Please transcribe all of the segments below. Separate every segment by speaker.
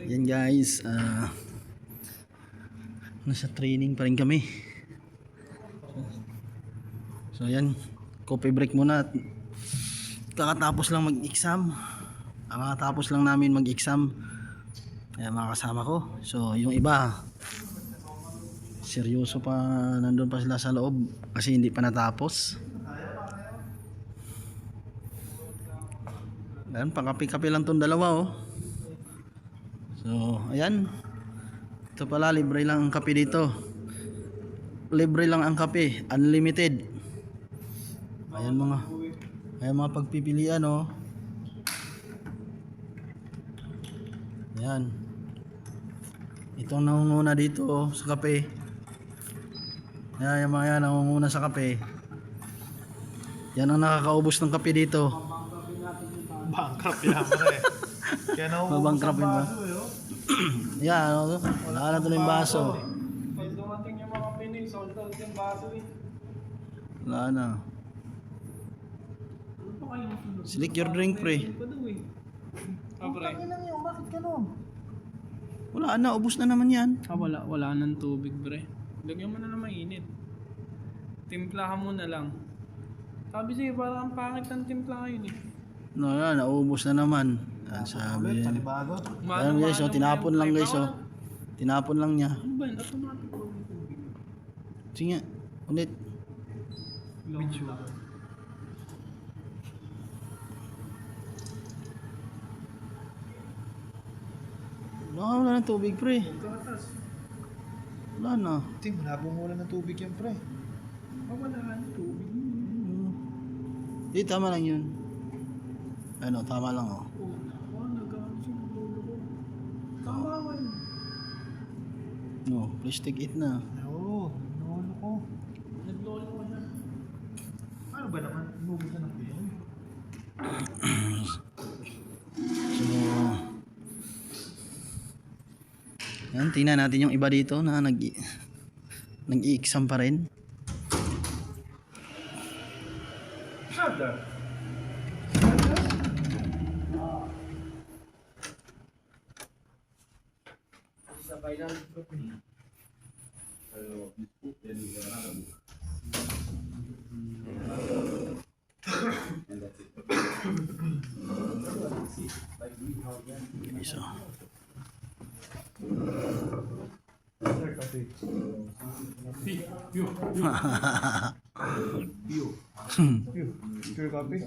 Speaker 1: Yan guys, nasa training pa rin kami. So yan, coffee break muna. Kakatapos lang mag-exam. Kakatapos lang namin mag-exam. Kaya mga kasama ko. So yung iba, seryoso pa, nandun pa sila sa loob kasi hindi pa natapos. Ayan, pakapi-kapi lang tong dalawa oh. So ayan, ito pala, libre lang ang kape dito. Libre lang ang kape, unlimited. Ayan mga pagpipilian oh. Ayan, itong nangunguna dito oh, sa kape. Ayan, yung mga yan nangunguna sa kape. Yan ang nakakaubos ng kape dito.
Speaker 2: Bankrupt yan pre. Kaya nauubos ang baso eh.
Speaker 1: Yan, ano, wala na tuloy yung baso.
Speaker 2: Pag dumating yung mga Pinoy, sold out yung baso eh.
Speaker 1: Wala na. Select your drink pre.
Speaker 2: Pre.
Speaker 1: Bakit ganun? Wala na, ubos na naman yan.
Speaker 2: Wala nang tubig pre. Lagyan mo na ng mainit. Timplahan mo na lang. Sabi sa'yo parang ang pangit ng timpla ngayon eh.
Speaker 1: No, yan, naubos na naman. Yan, sabi yan. Ayan guys, oh, tinapon lang guys oh. Tinapon lang niya.
Speaker 2: Ano ba yun? Automatic po yung tubig.
Speaker 1: Sige, ulit.
Speaker 2: Video.
Speaker 1: Wala ng tubig pre. Wala na.
Speaker 3: Tim, nabungulan ng tubig yan, pre.
Speaker 2: Wala nang tubig.
Speaker 1: Di, tama lang yun. Ano, tama lang oh.
Speaker 2: Nag-ano siya ng lolo ko. Tama ba yun?
Speaker 1: No, please take it na.
Speaker 3: Oo, nolo ko.
Speaker 2: Naglolo ko siya.
Speaker 3: Ano ba naman? Inubusan ng Pinoy.
Speaker 1: So, yan, tingnan natin yung iba dito na nag-i-exam pa rin. So,
Speaker 3: Pure coffee?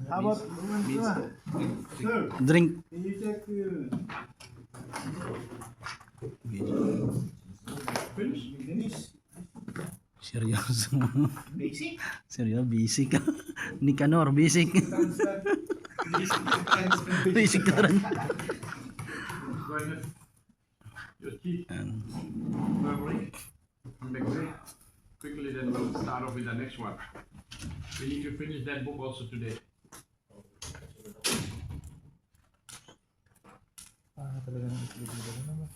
Speaker 3: How about
Speaker 1: drink. Seryoso.
Speaker 3: basic?
Speaker 1: Seryoso, basic. Nicanor, basic. Basic ka rin.
Speaker 4: Quickly, then we'll start off with the next one. We need to finish that book also today.
Speaker 3: Ah, talaga naman.